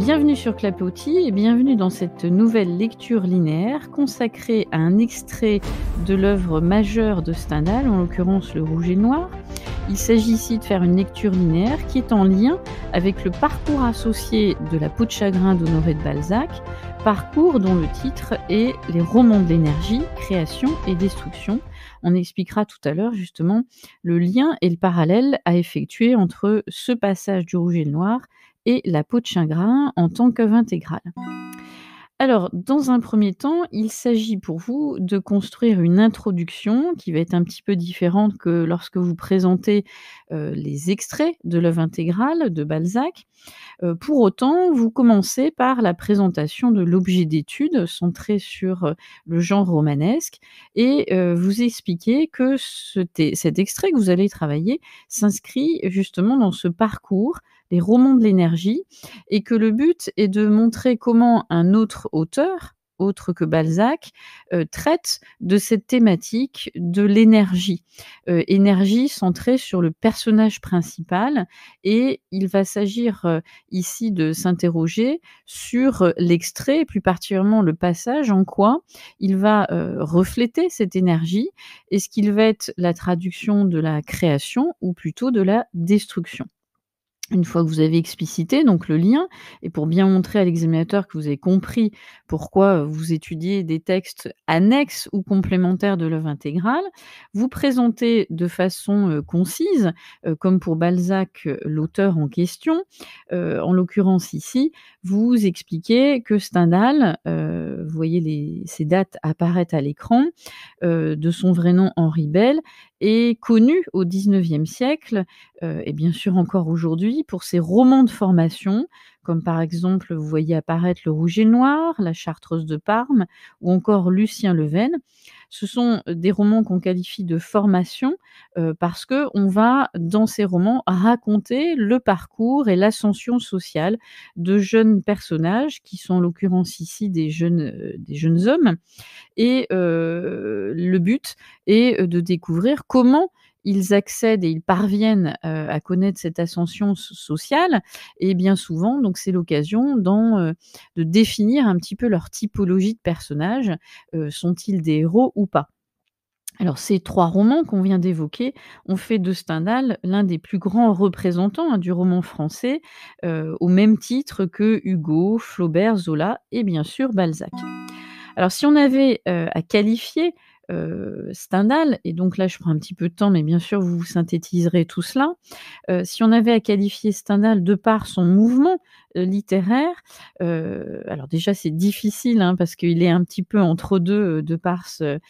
Bienvenue sur Clapotis et bienvenue dans cette nouvelle lecture linéaire consacrée à un extrait de l'œuvre majeure de Stendhal, en l'occurrence Le Rouge et le Noir. Il s'agit ici de faire une lecture linéaire qui est en lien avec le parcours associé de La peau de chagrin d'Honoré de Balzac, parcours dont le titre est Les romans de l'énergie, création et destruction. On expliquera tout à l'heure justement le lien et le parallèle à effectuer entre ce passage du Rouge et le Noir et La peau de chagrin en tant qu'œuvre intégrale. Alors, dans un premier temps, il s'agit pour vous de construire une introduction qui va être un petit peu différente que lorsque vous présentez les extraits de l'œuvre intégrale de Balzac. Pour autant, vous commencez par la présentation de l'objet d'étude centré sur le genre romanesque et vous expliquez que cet extrait que vous allez travailler s'inscrit justement dans ce parcours, les romans de l'énergie, et que le but est de montrer comment un autre auteur, autre que Balzac, traite de cette thématique de l'énergie. Énergie centrée sur le personnage principal, et il va s'agir, ici de s'interroger sur l'extrait, et plus particulièrement le passage, en quoi il va, refléter cette énergie et ce qu'il va être la traduction de la création ou plutôt de la destruction. Une fois que vous avez explicité donc le lien et pour bien montrer à l'examinateur que vous avez compris pourquoi, vous étudiez des textes annexes ou complémentaires de l'œuvre intégrale, vous présentez de façon, concise, comme pour Balzac, l'auteur en question. En l'occurrence ici, vous expliquez que Stendhal, vous voyez ces dates apparaître à l'écran, de son vrai nom Henri Bell, est connu au XIXe siècle, et bien sûr encore aujourd'hui, pour ses romans de formation, comme par exemple, vous voyez apparaître Le Rouge et le Noir, La Chartreuse de Parme ou encore Lucien Levene. Ce sont des romans qu'on qualifie de formation, parce qu'on va, dans ces romans, raconter le parcours et l'ascension sociale de jeunes personnages qui sont en l'occurrence ici des jeunes hommes, et le but est, de découvrir comment ils accèdent et ils parviennent, à connaître cette ascension sociale, et bien souvent donc c'est l'occasion de définir un petit peu leur typologie de personnages. Sont-ils des héros ou pas? Alors ces 3 romans qu'on vient d'évoquer ont fait de Stendhal l'un des plus grands représentants, du roman français, au même titre que Hugo, Flaubert, Zola et bien sûr Balzac. Alors si on avait, à qualifier, Stendhal, et donc là je prends un petit peu de temps, mais bien sûr vous synthétiserez tout cela. Si on avait à qualifier Stendhal de par son mouvement, littéraire, alors déjà c'est difficile, parce qu'il est un petit peu entre 2, de par ses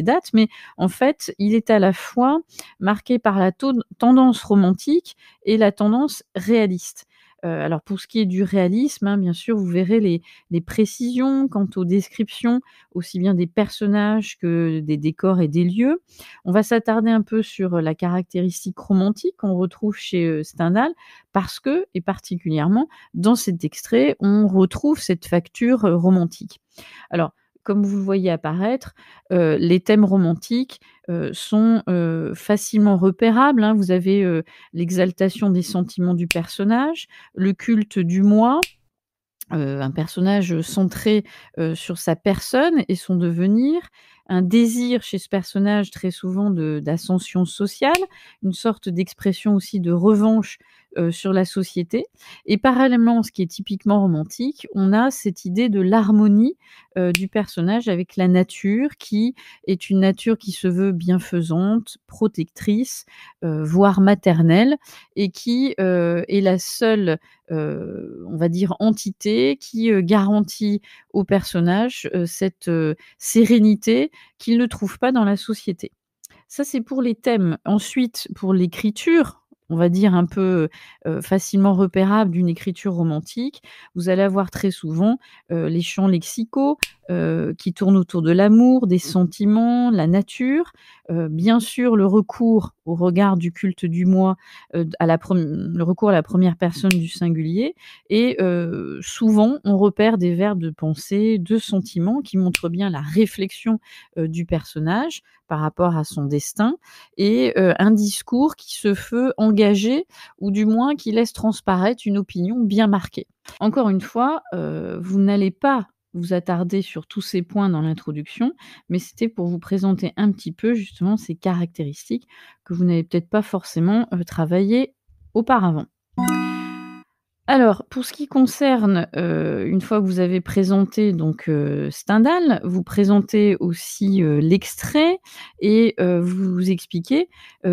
dates, mais en fait il est à la fois marqué par la tendance romantique et la tendance réaliste. Alors pour ce qui est du réalisme, bien sûr, vous verrez les précisions quant aux descriptions, aussi bien des personnages que des décors et des lieux. On va s'attarder un peu sur la caractéristique romantique qu'on retrouve chez, Stendhal, parce que, et particulièrement dans cet extrait, on retrouve cette facture, romantique. Alors, comme vous le voyez apparaître, les thèmes romantiques, sont, facilement repérables, Vous avez, l'exaltation des sentiments du personnage, le culte du moi, un personnage centré, sur sa personne et son devenir, un désir chez ce personnage très souvent d'ascension sociale, une sorte d'expression aussi de revanche, sur la société, et parallèlement, ce qui est typiquement romantique, on a cette idée de l'harmonie, du personnage avec la nature, qui est une nature qui se veut bienfaisante, protectrice, voire maternelle, et qui, est la seule, on va dire entité qui, garantit au personnage, cette, sérénité qu'il ne trouve pas dans la société. Ça, c'est pour les thèmes. Ensuite, pour l'écriture, on va dire un peu, facilement repérable d'une écriture romantique, vous allez avoir très souvent, les champs lexicaux, qui tournent autour de l'amour, des sentiments, la nature, bien sûr le recours au regard du culte du moi, le recours à la première personne du singulier, et souvent on repère des verbes de pensée, de sentiments qui montrent bien la réflexion, du personnage par rapport à son destin, et un discours qui se veut engagé engagé ou du moins qui laisse transparaître une opinion bien marquée. Encore une fois, vous n'allez pas vous attarder sur tous ces points dans l'introduction, mais c'était pour vous présenter un petit peu justement ces caractéristiques que vous n'avez peut-être pas forcément, travaillées auparavant. Alors, pour ce qui concerne, une fois que vous avez présenté donc, Stendhal, vous présentez aussi, l'extrait et vous expliquez,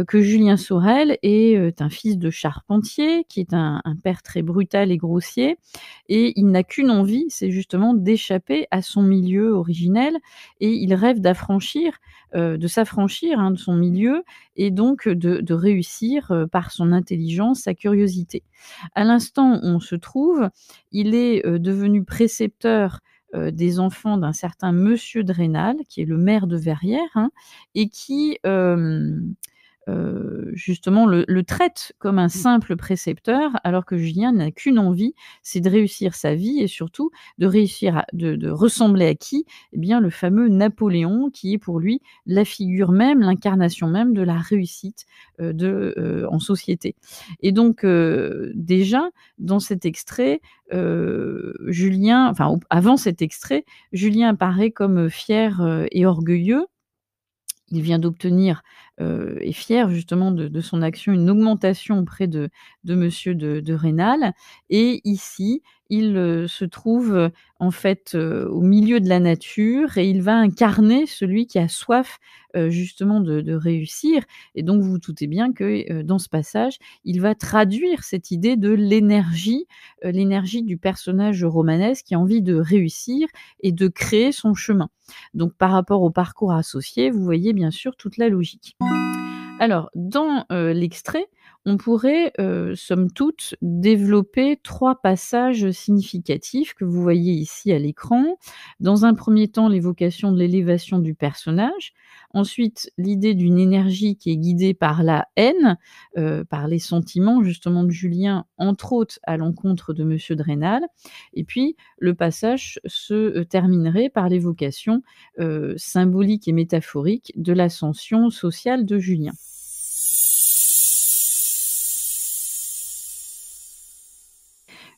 que Julien Sorel est un fils de charpentier, qui est un père très brutal et grossier et il n'a qu'une envie, c'est justement d'échapper à son milieu originel et il rêve de s'affranchir, hein, de son milieu et donc de réussir, par son intelligence, sa curiosité. À l'instant où on se trouve, il est, devenu précepteur, des enfants d'un certain monsieur de Rênal, qui est le maire de Verrières, hein, et qui, justement le traite comme un simple précepteur, alors que Julien n'a qu'une envie, c'est de réussir sa vie et surtout de réussir à de ressembler à qui? Eh bien, le fameux Napoléon qui est pour lui la figure même, l'incarnation même de la réussite, en société et donc déjà dans cet extrait, Julien enfin, avant cet extrait, Julien apparaît comme fier, et orgueilleux. Il vient d'obtenir, est fier justement de son action, une augmentation auprès de monsieur de Rênal et ici, il, se trouve, en fait, au milieu de la nature et il va incarner celui qui a soif, justement de réussir et donc vous vous doutez bien que, dans ce passage, il va traduire cette idée de l'énergie du personnage romanesque qui a envie de réussir et de créer son chemin. Donc par rapport au parcours associé, vous voyez bien sûr toute la logique. Alors dans, l'extrait, on pourrait, somme toute, développer 3 passages significatifs que vous voyez ici à l'écran. Dans un premier temps, l'évocation de l'élévation du personnage. Ensuite, l'idée d'une énergie qui est guidée par la haine, par les sentiments justement de Julien, entre autres à l'encontre de monsieur de Rênal. Et puis le passage se, terminerait par l'évocation, symbolique et métaphorique de l'ascension sociale de Julien.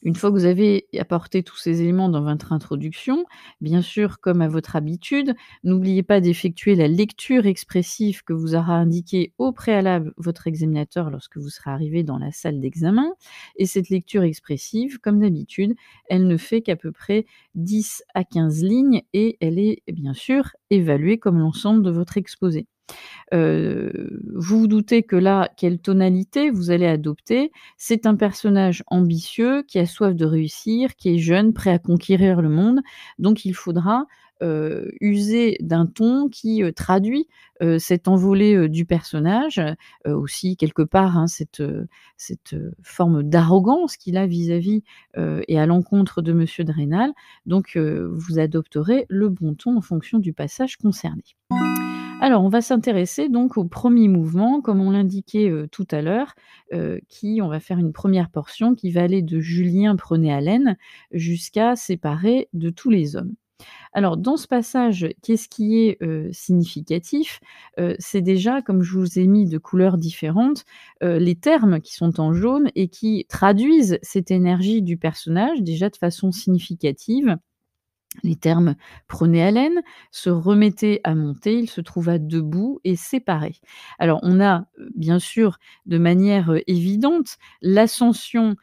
Une fois que vous avez apporté tous ces éléments dans votre introduction, bien sûr, comme à votre habitude, n'oubliez pas d'effectuer la lecture expressive que vous aura indiquée au préalable votre examinateur lorsque vous serez arrivé dans la salle d'examen. Et cette lecture expressive, comme d'habitude, elle ne fait qu'à peu près 10 à 15 lignes et elle est bien sûr évaluée comme l'ensemble de votre exposé. Vous vous doutez que là, quelle tonalité vous allez adopter? C'est un personnage ambitieux, qui a soif de réussir, qui est jeune, prêt à conquérir le monde. Donc il faudra, user d'un ton qui, traduit, cette envolée, du personnage, aussi quelque part, hein, cette forme d'arrogance qu'il a vis-à-vis, et à l'encontre de monsieur de Rênal. Donc vous adopterez le bon ton en fonction du passage concerné. Alors, on va s'intéresser donc au premier mouvement, comme on l'indiquait, tout à l'heure, qui on va faire une première portion qui va aller de Julien prenait haleine jusqu'à séparer de tous les hommes. Alors dans ce passage, qu'est-ce qui est, significatif? C'est déjà, comme je vous ai mis de couleurs différentes, les termes qui sont en jaune et qui traduisent cette énergie du personnage, déjà de façon significative. Les termes «prenait haleine», «se remettait à monter», «il se trouva debout» et «séparé». Alors on a, bien sûr, de manière, évidente, l'ascension,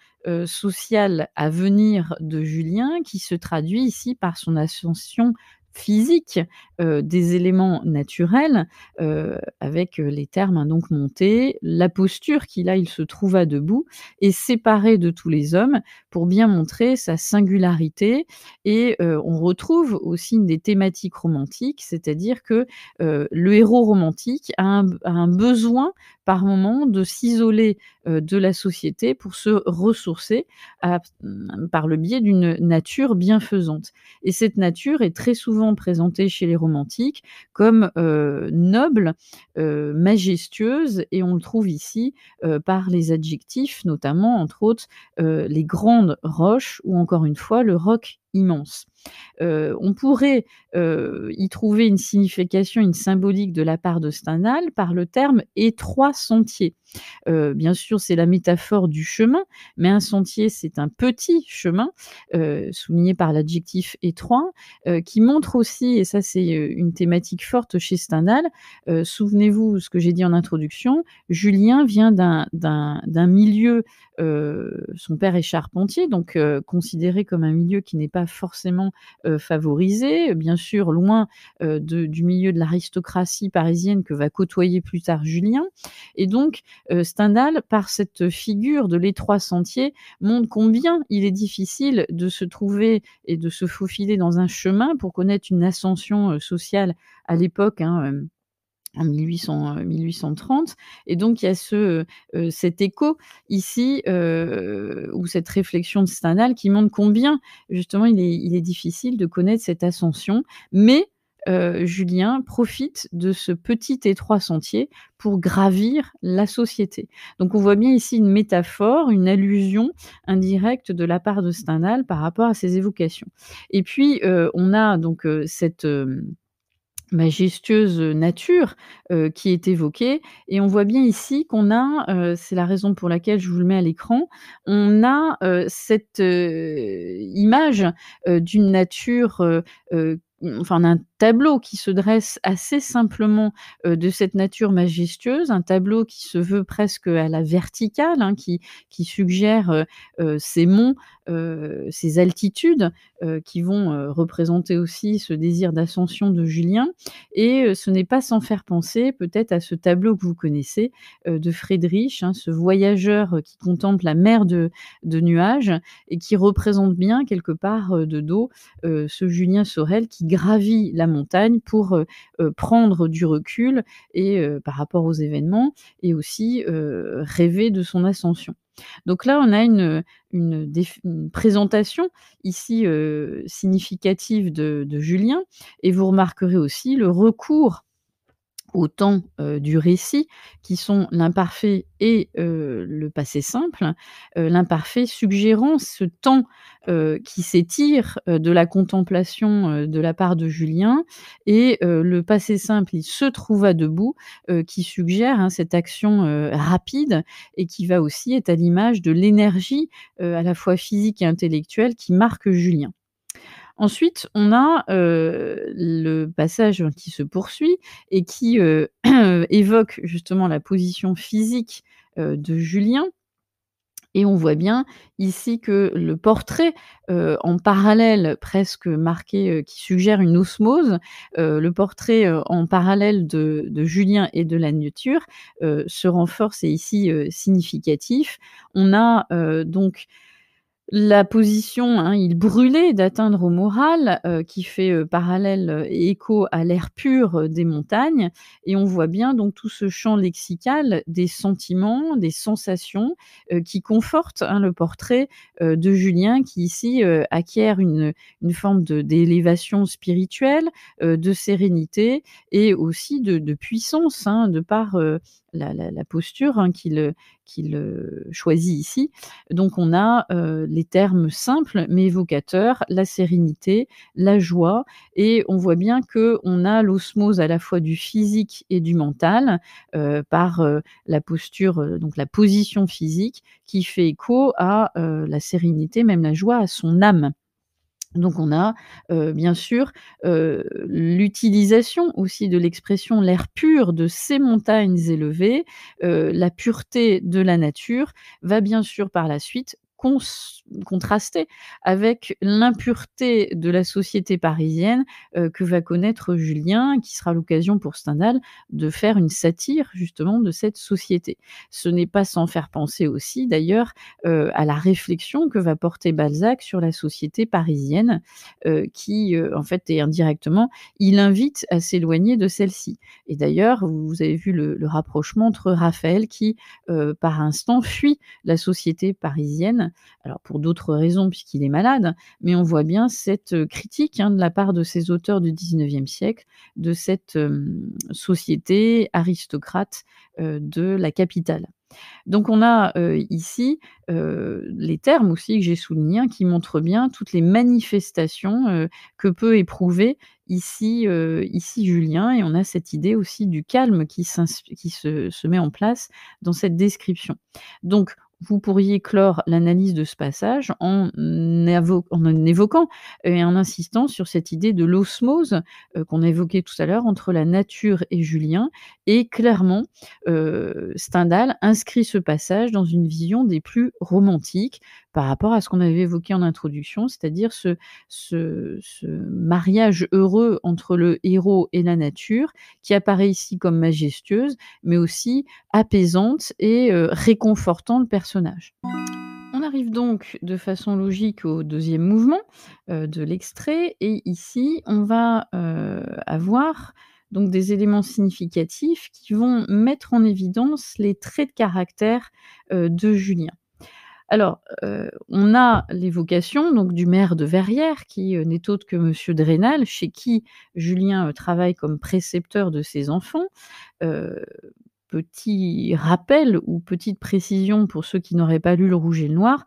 sociale à venir de Julien qui se traduit ici par son ascension physique, des éléments naturels, avec, les termes, hein, donc «monter», la posture qu'il a, il se trouva debout et séparé de tous les hommes pour bien montrer sa singularité et on retrouve aussi une des thématiques romantiques, c'est-à-dire que, le héros romantique a un besoin par moment de s'isoler, de la société pour se ressourcer par le biais d'une nature bienfaisante et cette nature est très souvent présentée chez les romantiques comme, noble, majestueuse et on le trouve ici, par les adjectifs notamment entre autres, les grandes roches ou encore une fois le roc immense. On pourrait, y trouver une signification, une symbolique de la part de Stendhal par le terme «étroit sentier». Bien sûr, c'est la métaphore du chemin, mais un sentier, c'est un petit chemin, souligné par l'adjectif étroit, qui montre aussi, et ça c'est, une thématique forte chez Stendhal, souvenez-vous ce que j'ai dit en introduction, Julien vient d'un milieu, son père est charpentier, donc considéré comme un milieu qui n'est pas forcément, favorisé, bien sûr loin, du milieu de l'aristocratie parisienne que va côtoyer plus tard Julien, et donc Stendhal, par cette figure de l'étroit sentier, montre combien il est difficile de se trouver et de se faufiler dans un chemin pour connaître une ascension, sociale à l'époque, hein, en 1830, et donc il y a cet écho ici, ou cette réflexion de Stendhal qui montre combien justement il est difficile de connaître cette ascension, mais Julien profite de ce petit étroit sentier pour gravir la société. Donc on voit bien ici une métaphore, une allusion indirecte de la part de Stendhal par rapport à ces évocations. Et puis, on a donc, cette, majestueuse nature, qui est évoquée, et on voit bien ici qu'on a, c'est la raison pour laquelle je vous le mets à l'écran, on a, cette, image, d'une nature, enfin d'un tableau qui se dresse assez simplement, de cette nature majestueuse, un tableau qui se veut presque à la verticale, hein, qui suggère, ces monts, ces altitudes, qui vont, représenter aussi ce désir d'ascension de Julien, et ce n'est pas sans faire penser peut-être à ce tableau que vous connaissez, de Friedrich, hein, ce voyageur, qui contemple la mer de nuages et qui représente bien quelque part, de dos, ce Julien Sorel qui gravit la montagne pour, prendre du recul et par rapport aux événements, et aussi, rêver de son ascension. Donc là, on a une présentation ici, significative de Julien, et vous remarquerez aussi le recours aux temps, du récit qui sont l'imparfait et le passé simple. L'imparfait suggérant ce temps, qui s'étire, de la contemplation, de la part de Julien, et le passé simple, il se trouva debout, qui suggère, hein, cette action, rapide, et qui va aussi être à l'image de l'énergie, à la fois physique et intellectuelle qui marque Julien. Ensuite, on a, le passage qui se poursuit et qui, évoque justement la position physique, de Julien, et on voit bien ici que le portrait, en parallèle presque marqué, qui suggère une osmose, le portrait, en parallèle de Julien et de la nature, se renforce et est ici, significatif. On a, donc la position, hein, il brûlait d'atteindre au moral, qui fait, parallèle, et écho à l'air pur, des montagnes, et on voit bien donc tout ce champ lexical des sentiments, des sensations, qui conforte, hein, le portrait, de Julien qui ici, acquiert une forme d'élévation spirituelle, de sérénité, et aussi de puissance, hein, de par, la posture, hein, qu'il choisit ici. Donc on a, les termes simples mais évocateurs, la sérénité, la joie, et on voit bien qu'on a l'osmose à la fois du physique et du mental, par, la posture, donc la position physique qui fait écho à, la sérénité, même la joie, à son âme. Donc on a, bien sûr, l'utilisation aussi de l'expression «l'air pur de ces montagnes élevées», la pureté de la nature va bien sûr par la suite contraster avec l'impureté de la société parisienne, que va connaître Julien, qui sera l'occasion pour Stendhal de faire une satire justement de cette société. Ce n'est pas sans faire penser aussi d'ailleurs, à la réflexion que va porter Balzac sur la société parisienne, qui, en fait, et indirectement, il invite à s'éloigner de celle-ci. Et d'ailleurs, vous avez vu le rapprochement entre Raphaël qui, par instant, fuit la société parisienne, Stendhal, alors pour d'autres raisons puisqu'il est malade, mais on voit bien cette, critique, de la part de ces auteurs du 19e siècle, de cette, société aristocrate, de la capitale. Donc on a, ici, les termes aussi que j'ai soulignés, qui montrent bien toutes les manifestations, que peut éprouver ici Julien, et on a cette idée aussi du calme qui se met en place dans cette description. Donc vous pourriez clore l'analyse de ce passage en évoquant et en insistant sur cette idée de l'osmose, qu'on a évoquée tout à l'heure entre la nature et Julien, et clairement, Stendhal inscrit ce passage dans une vision des plus romantiques par rapport à ce qu'on avait évoqué en introduction, c'est-à-dire ce mariage heureux entre le héros et la nature, qui apparaît ici comme majestueuse, mais aussi apaisante et réconfortant le personnage. On arrive donc de façon logique au deuxième mouvement, de l'extrait, et ici on va, avoir donc des éléments significatifs qui vont mettre en évidence les traits de caractère, de Julien. Alors, on a l'évocation donc du maire de Verrières qui, n'est autre que monsieur de Rênal, chez qui Julien, travaille comme précepteur de ses enfants. Heu, Petit rappel ou petite précision pour ceux qui n'auraient pas lu Le Rouge et le Noir,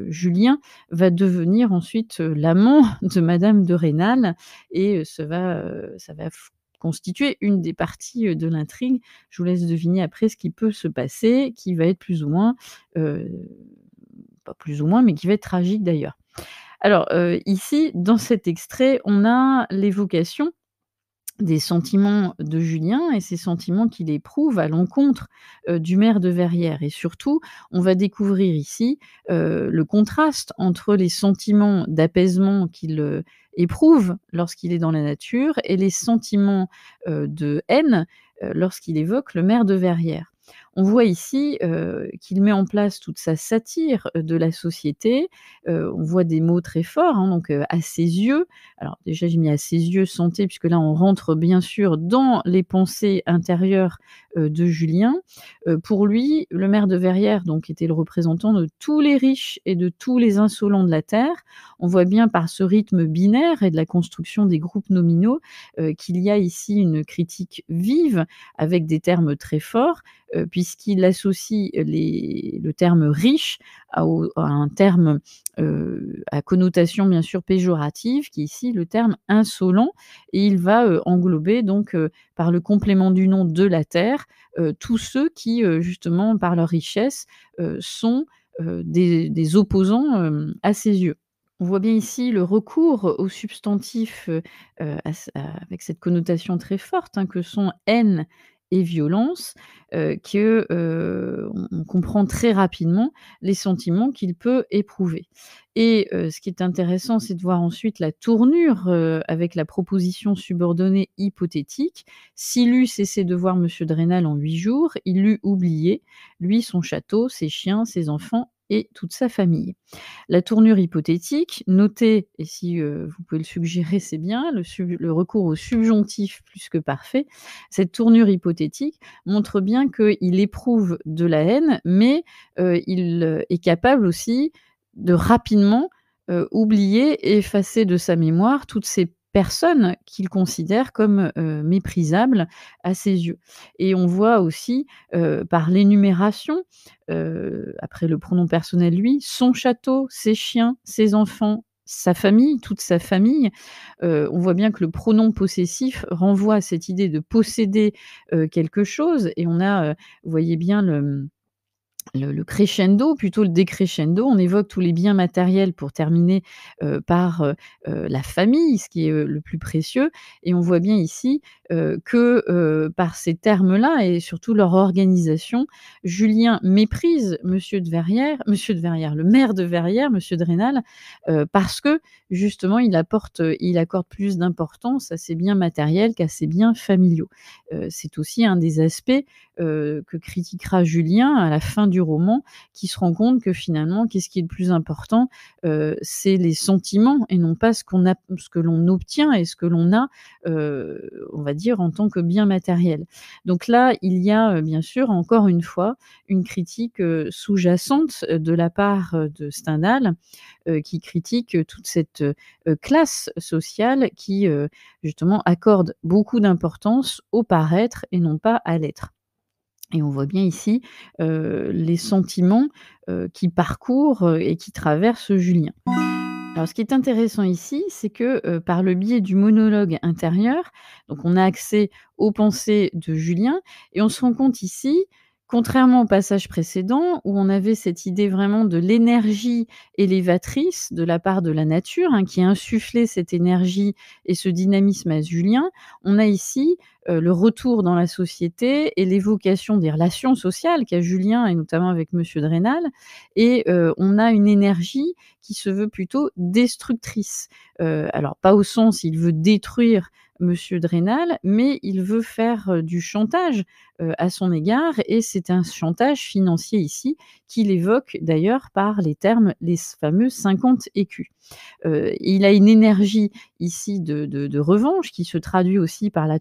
Julien va devenir ensuite, l'amant de madame de Rênal, et ça va constituer une des parties, de l'intrigue. Je vous laisse deviner après ce qui peut se passer, qui va être plus ou moins, heu, pas plus ou moins, mais qui va être tragique d'ailleurs. Alors, ici, dans cet extrait, on a l'évocation des sentiments de Julien et ces sentiments qu'il éprouve à l'encontre, du maire de Verrières, et surtout, on va découvrir ici, le contraste entre les sentiments d'apaisement qu'il, éprouve lorsqu'il est dans la nature et les sentiments, de haine, lorsqu'il évoque le maire de Verrières. On voit ici, qu'il met en place toute sa satire, de la société, on voit des mots très forts, donc à ses yeux. Alors déjà, j'ai mis à ses yeux santé, puisque là, on rentre bien sûr dans les pensées intérieures, de Julien. Pour lui, le maire de Verrières donc était le représentant de tous les riches et de tous les insolents de la terre. On voit bien par ce rythme binaire et de la construction des groupes nominaux, qu'il y a ici une critique vive avec des termes très forts, puisqu'il associe le terme riche à un terme, à connotation bien sûr péjorative, qui est ici le terme insolent, et il va, englober donc, par le complément du nom de la terre, tous ceux qui, justement par leur richesse, sont, des opposants, à ses yeux. On voit bien ici le recours au substantif, avec cette connotation très forte, que sont haine et violence, on comprend très rapidement les sentiments qu'il peut éprouver. Et ce qui est intéressant, c'est de voir ensuite la tournure, avec la proposition subordonnée hypothétique. S'il eût cessé de voir monsieur de Rênal en 8 jours, il l'eût oublié, lui, son château, ses chiens, ses enfants et toute sa famille. La tournure hypothétique, notez, et si, vous pouvez le suggérer, c'est bien, le recours au subjonctif plus que parfait. Cette tournure hypothétique montre bien qu'il éprouve de la haine, mais, il, est capable aussi de rapidement, oublier et effacer de sa mémoire toutes ces personnes qu'il considère comme, méprisables à ses yeux. Et on voit aussi, par l'énumération, après le pronom personnel lui, son château, ses chiens, ses enfants, sa famille, toute sa famille. On voit bien que le pronom possessif renvoie à cette idée de posséder, quelque chose, et on a, vous voyez bien le crescendo, plutôt le décrescendo. On évoque tous les biens matériels pour terminer, par, la famille, ce qui est, le plus précieux, et on voit bien ici, que, par ces termes-là et surtout leur organisation, Julien méprise monsieur de Verrières, le maire de Verrières, monsieur de Rênal, parce que justement il accorde plus d'importance à ses biens matériels qu'à ses biens familiaux. C'est aussi un des aspects, que critiquera Julien à la fin du roman, qui se rend compte que finalement, qu'est-ce qui est le plus important? C'est les sentiments et non pas ce que l'on obtient et ce que l'on a, on va dire en tant que bien matériel. Donc là, il y a, bien sûr, encore une fois, une critique, sous-jacente, de la part, de Stendhal, qui critique, toute cette, classe sociale qui, justement accorde beaucoup d'importance au paraître et non pas à l'être. Et on voit bien ici, les sentiments, qui parcourent, et qui traversent Julien. Alors ce qui est intéressant ici, c'est que, par le biais du monologue intérieur, donc on a accès aux pensées de Julien et on se rend compte ici, contrairement au passage précédent où on avait cette idée vraiment de l'énergie élévatrice de la part de la nature, hein, qui a insufflé cette énergie et ce dynamisme à Julien, on a ici, le retour dans la société et l'évocation des relations sociales qu'a Julien et notamment avec monsieur de Rênal et on a une énergie qui se veut plutôt destructrice. Alors pas au sens, il veut détruire monsieur de Rênal, mais il veut faire, du chantage, à son égard et c'est un chantage financier ici qu'il évoque d'ailleurs par les termes, les fameux 50 écus. Il a une énergie ici de revanche qui se traduit aussi par les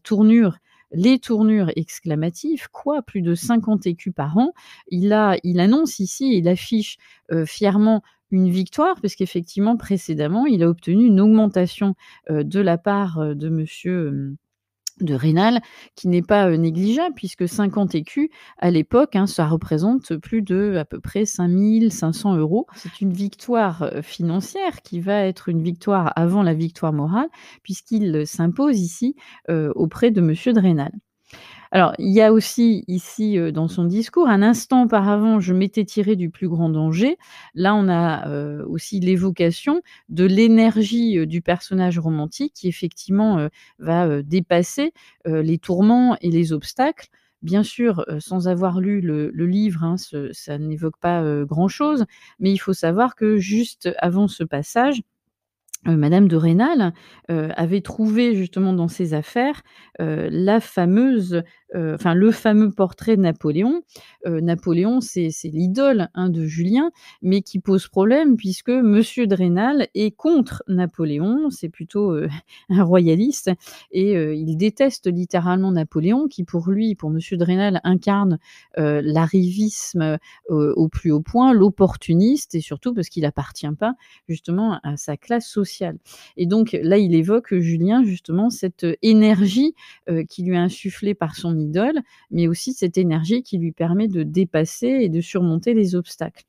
tournures exclamatives. Quoi? Plus de 50 écus par an? Il annonce ici, il affiche, fièrement une victoire puisqu'effectivement précédemment, il a obtenu une augmentation, de la part, de monsieur, de Rênal qui n'est pas, négligeable puisque 50 écus à l'époque, hein, ça représente plus de à peu près 5 500 €. C'est une victoire, financière qui va être une victoire avant la victoire morale puisqu'il, s'impose ici, auprès de monsieur de Rênal. Alors, il y a aussi ici, dans son discours, un instant auparavant, je m'étais tiré du plus grand danger. Là, on a, aussi l'évocation de l'énergie, du personnage romantique qui effectivement, va, dépasser, les tourments et les obstacles. Bien sûr, sans avoir lu le livre, hein, ça n'évoque pas, grand-chose, mais il faut savoir que juste avant ce passage, madame de Rênal, avait trouvé justement dans ses affaires, la fameuse, enfin le fameux portrait de Napoléon. Napoléon, c'est l'idole, hein, de Julien, mais qui pose problème puisque monsieur de Rênal est contre Napoléon. C'est plutôt, un royaliste et il déteste littéralement Napoléon qui pour lui, pour monsieur de Rênal incarne, l'arrivisme, au plus haut point, l'opportuniste et surtout parce qu'il appartient pas justement à sa classe sociale. Et donc là, il évoque, Julien, justement cette énergie, qui lui est insufflée par son idole, mais aussi cette énergie qui lui permet de dépasser et de surmonter les obstacles.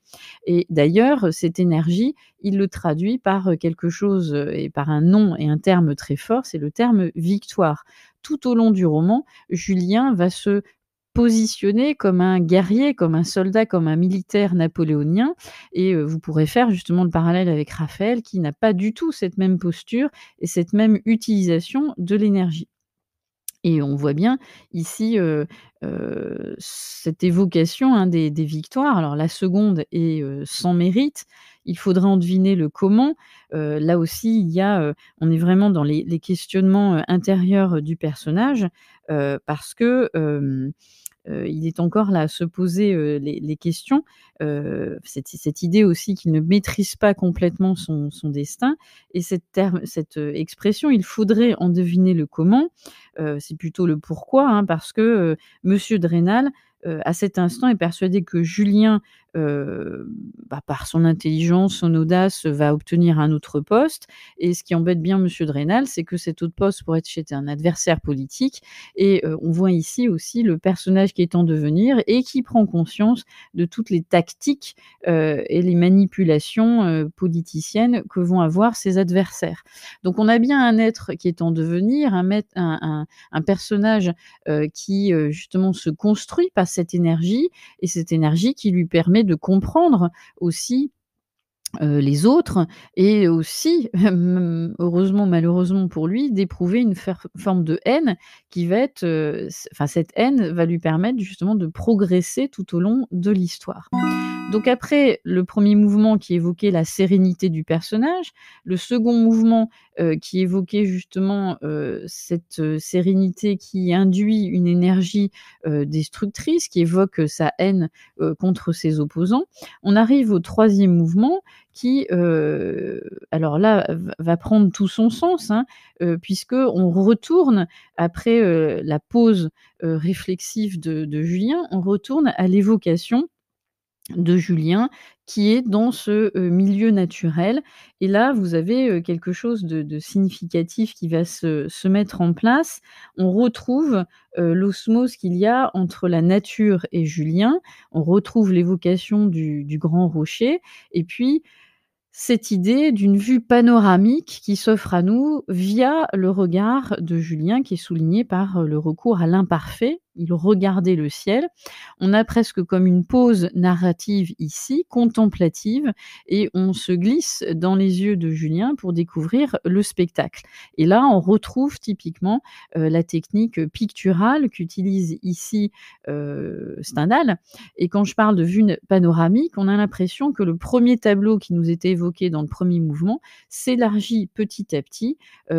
Et d'ailleurs, cette énergie, il le traduit par, quelque chose, et par un nom et un terme très fort, c'est le terme victoire. Tout au long du roman, Julien va se positionné comme un guerrier, comme un soldat, comme un militaire napoléonien et vous pourrez faire justement le parallèle avec Raphaël qui n'a pas du tout cette même posture et cette même utilisation de l'énergie. Et on voit bien ici, cette évocation, hein, des victoires. Alors la seconde est, sans mérite. Il faudra en deviner le comment. Là aussi, il y a, on est vraiment dans les questionnements, intérieurs, du personnage, parce que, il est encore là à se poser, les questions. Cette idée aussi qu'il ne maîtrise pas complètement son destin et cette expression: «Il faudrait en deviner le comment», c'est plutôt le pourquoi, hein, parce que, monsieur de Rênal, à cet instant est persuadé que Julien, par son intelligence, son audace, va obtenir un autre poste et ce qui embête bien monsieur de Rênal, c'est que cet autre poste pourrait être chez un adversaire politique et on voit ici aussi le personnage qui est en devenir et qui prend conscience de toutes les tactiques, et les manipulations, politiciennes que vont avoir ses adversaires. Donc on a bien un être qui est en devenir, un personnage, qui, justement se construit par cette énergie et cette énergie qui lui permet de comprendre aussi les autres et aussi, heureusement, malheureusement pour lui, d'éprouver une forme de haine qui va être, enfin cette haine va lui permettre justement de progresser tout au long de l'histoire. Donc après le premier mouvement qui évoquait la sérénité du personnage, le second mouvement, qui évoquait justement, cette, sérénité qui induit une énergie, destructrice, qui évoque, sa haine, contre ses opposants. On arrive au troisième mouvement qui, alors là, va prendre tout son sens, hein, puisqu'on retourne après, la pause, réflexive de Julien, on retourne à l'évocation de Julien qui est dans ce, milieu naturel et là, vous avez, quelque chose de significatif qui va se mettre en place. On retrouve, l'osmose qu'il y a entre la nature et Julien. On retrouve l'évocation du grand rocher et puis cette idée d'une vue panoramique qui s'offre à nous via le regard de Julien qui est souligné par, le recours à l'imparfait. Il regardait le ciel. On a presque comme une pause narrative ici, contemplative et on se glisse dans les yeux de Julien pour découvrir le spectacle. Et là, on retrouve typiquement, la technique, picturale qu'utilise ici, Stendhal et quand je parle de vue panoramique, on a l'impression que le premier tableau qui nous était évoqué dans le premier mouvement s'élargit petit à petit,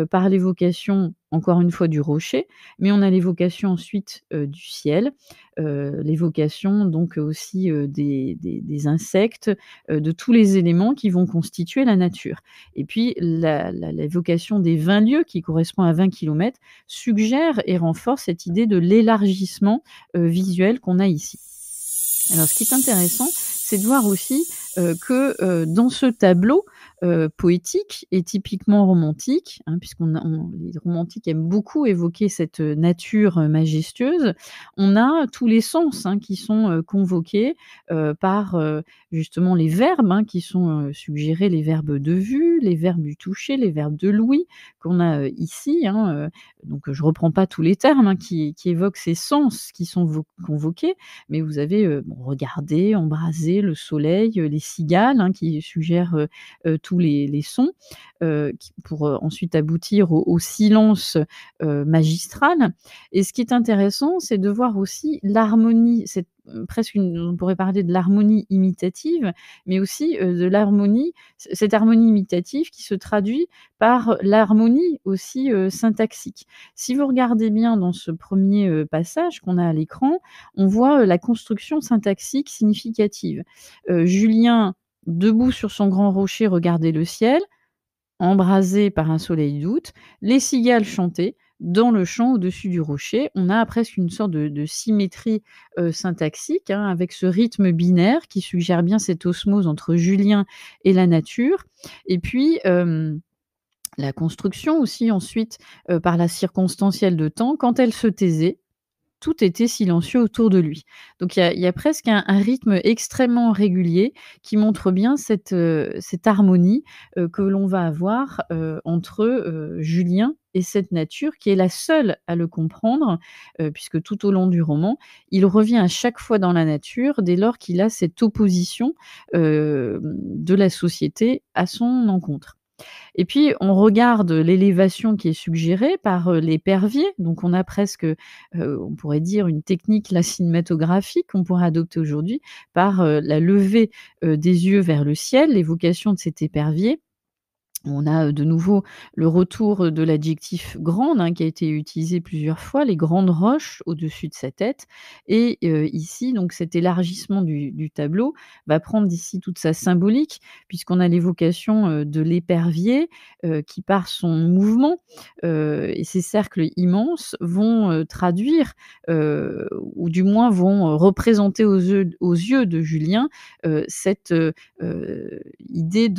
par l'évocation, encore une fois, du rocher, mais on a l'évocation ensuite, du ciel, l'évocation donc aussi, des insectes, de tous les éléments qui vont constituer la nature. Et puis l'évocation des 20 lieues qui correspond à 20 kilomètres suggère et renforce cette idée de l'élargissement, visuel qu'on a ici. Alors ce qui est intéressant, c'est de voir aussi, que, dans ce tableau, poétique et typiquement romantique, hein, les romantiques aiment beaucoup évoquer cette, nature, majestueuse. On a tous les sens, hein, qui sont, convoqués, par, justement les verbes, hein, qui sont, suggérés, les verbes de vue, les verbes du toucher, les verbes de l'ouïe qu'on a, ici, hein, donc je reprends pas tous les termes, hein, qui évoquent ces sens qui sont convoqués, mais vous avez, bon, regarder, embraser, le soleil, les cigales, hein, qui suggèrent, tous les sons, qui pour, ensuite aboutir au silence, magistral et ce qui est intéressant, c'est de voir aussi l'harmonie, cette presque on pourrait parler de l'harmonie imitative, mais aussi, de l'harmonie cette harmonie imitative qui se traduit par l'harmonie aussi, syntaxique. Si vous regardez bien dans ce premier passage qu'on a à l'écran, on voit, la construction syntaxique significative. Julien, debout sur son grand rocher, regardait le ciel, embrasé par un soleil d'août, les cigales chantaient dans le champ au-dessus du rocher. On a presque une sorte de symétrie, syntaxique, hein, avec ce rythme binaire qui suggère bien cette osmose entre Julien et la nature et puis, la construction aussi ensuite, par la circonstancielle de temps, quand elle se taisait, tout était silencieux autour de lui. Donc il y a presque un rythme extrêmement régulier qui montre bien cette harmonie, que l'on va avoir, entre, Julien et cette nature qui est la seule à le comprendre, puisque tout au long du roman, il revient à chaque fois dans la nature dès lors qu'il a cette opposition, de la société à son encontre. Et puis on regarde l'élévation qui est suggérée par, l'épervier, donc on a presque, on pourrait dire une technique là cinématographique qu'on pourrait adopter aujourd'hui par, la levée, des yeux vers le ciel, l'évocation de cet épervier. On a, de nouveau le retour de l'adjectif grande, hein, qui a été utilisé plusieurs fois, les grandes roches au-dessus de sa tête et ici donc cet élargissement du tableau va prendre ici toute sa symbolique puisqu'on a l'évocation, de l'épervier, qui par son mouvement, et ses cercles immenses vont, traduire, ou du moins vont, représenter aux yeux de Julien, cette, idée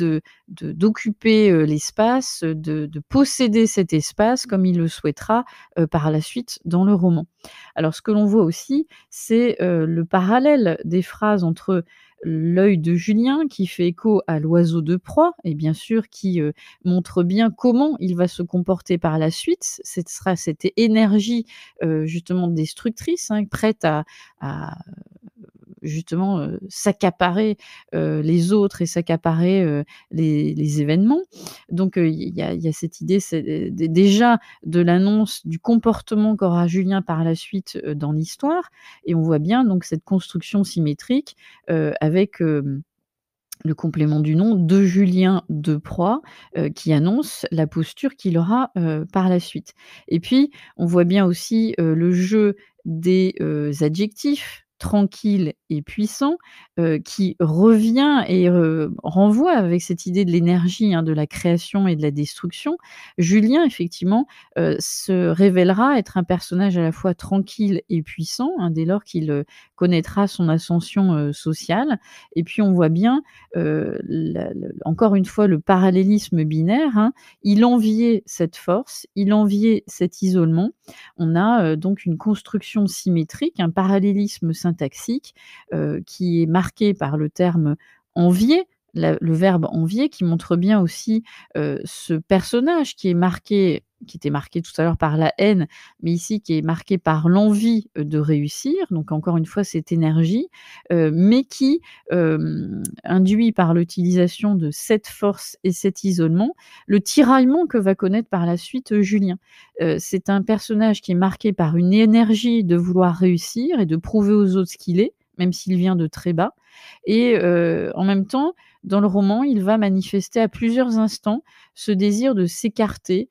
d'occuper, l'espace, de posséder cet espace comme il le souhaitera, par la suite dans le roman. Alors ce que l'on voit aussi, c'est, le parallèle des phrases entre l'œil de Julien qui fait écho à l'oiseau de proie et bien sûr qui, montre bien comment il va se comporter par la suite. Ce sera cette énergie, justement destructrice, hein, prête à justement, s'accaparer, les autres et s'accaparer, les événements. Donc, il y a cette idée, c'est déjà de l'annonce du comportement qu'aura Julien par la suite, dans l'histoire, et on voit bien donc cette construction symétrique, avec, le complément du nom de Julien de Proie, qui annonce la posture qu'il aura, par la suite. Et puis, on voit bien aussi, le jeu des, adjectifs tranquille et puissant, qui revient et renvoie avec cette idée de l'énergie, hein, de la création et de la destruction. Julien, effectivement, se révélera être un personnage à la fois tranquille et puissant, hein, dès lors qu'il, connaîtra son ascension, sociale. Et puis on voit bien, encore une fois, le parallélisme binaire, hein. Il enviait cette force, il enviait cet isolement. On a, donc une construction symétrique, un parallélisme syntaxique, qui est marqué par le terme envier, le verbe envier, qui montre bien aussi, ce personnage qui était marqué tout à l'heure par la haine, mais ici qui est marqué par l'envie, de réussir, donc encore une fois cette énergie, mais qui, induit par l'utilisation de cette force et cet isolement, le tiraillement que va connaître par la suite, Julien. C'est un personnage qui est marqué par une énergie de vouloir réussir et de prouver aux autres ce qu'il est, même s'il vient de très bas, et en même temps, dans le roman, il va manifester à plusieurs instants ce désir de s'écarter,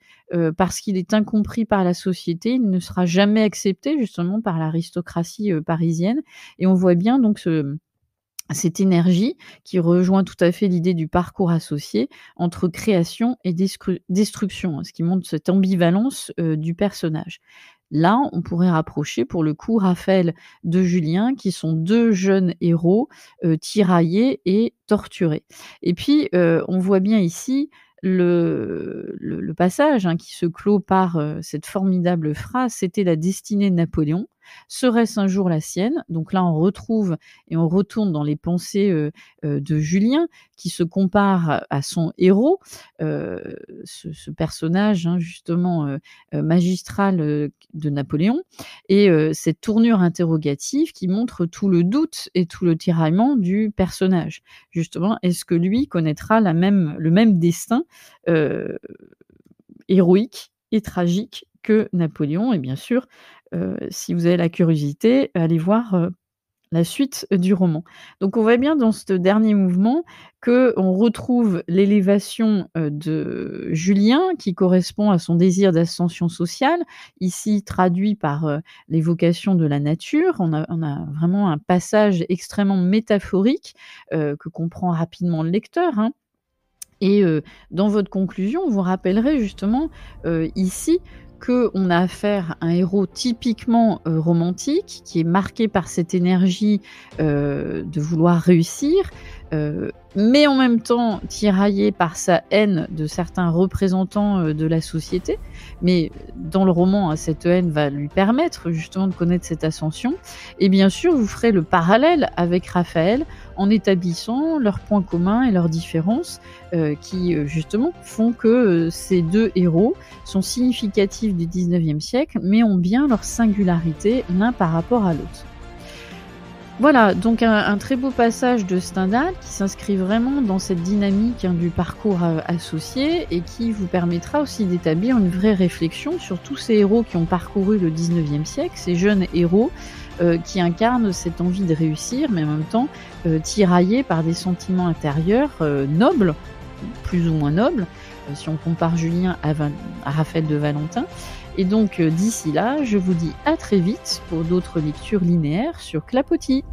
parce qu'il est incompris par la société. Il ne sera jamais accepté justement par l'aristocratie, parisienne, et on voit bien donc cette énergie qui rejoint tout à fait l'idée du parcours associé entre création et destruction, hein, ce qui montre cette ambivalence, du personnage. Là, on pourrait rapprocher pour le coup Raphaël de Julien, qui sont 2 jeunes héros, tiraillés et torturés. Et puis, on voit bien ici le passage, hein, qui se clôt par, cette formidable phrase: «C'était la destinée de Napoléon. Serait-ce un jour la sienne?» Donc là, on retrouve et on retourne dans les pensées, de Julien, qui se compare à son héros, ce personnage, hein, justement, magistral, de Napoléon, et cette tournure interrogative qui montre tout le doute et tout le tiraillement du personnage. Justement, est-ce que lui connaîtra le même destin, heu, héroïque et tragique que Napoléon? Et bien sûr, si vous avez la curiosité, allez voir, la suite du roman. Donc on voit bien dans ce dernier mouvement qu'on retrouve l'élévation, de Julien, qui correspond à son désir d'ascension sociale, ici traduit par, l'évocation de la nature. On a vraiment un passage extrêmement métaphorique, que comprend rapidement le lecteur, hein. Et dans votre conclusion, vous rappellerez justement, ici, qu'on a affaire à un héros typiquement, romantique, qui est marqué par cette énergie, de vouloir réussir, mais en même temps tiraillé par sa haine de certains représentants, de la société. Mais dans le roman, hein, cette haine va lui permettre justement de connaître cette ascension, et bien sûr, vous ferez le parallèle avec Raphaël en établissant leurs points communs et leurs différences, qui, justement font que, ces 2 héros sont significatifs du XIXe siècle, mais ont bien leur singularité l'un par rapport à l'autre. Voilà, donc un très beau passage de Stendhal qui s'inscrit vraiment dans cette dynamique, hein, du parcours, associé, et qui vous permettra aussi d'établir une vraie réflexion sur tous ces héros qui ont parcouru le XIXe siècle, ces jeunes héros, qui incarnent cette envie de réussir, mais en même temps, tiraillés par des sentiments intérieurs, nobles, plus ou moins nobles, si on compare Julien à Raphaël de Valentin. Et donc, d'ici là, je vous dis à très vite pour d'autres lectures linéaires sur Clapotis.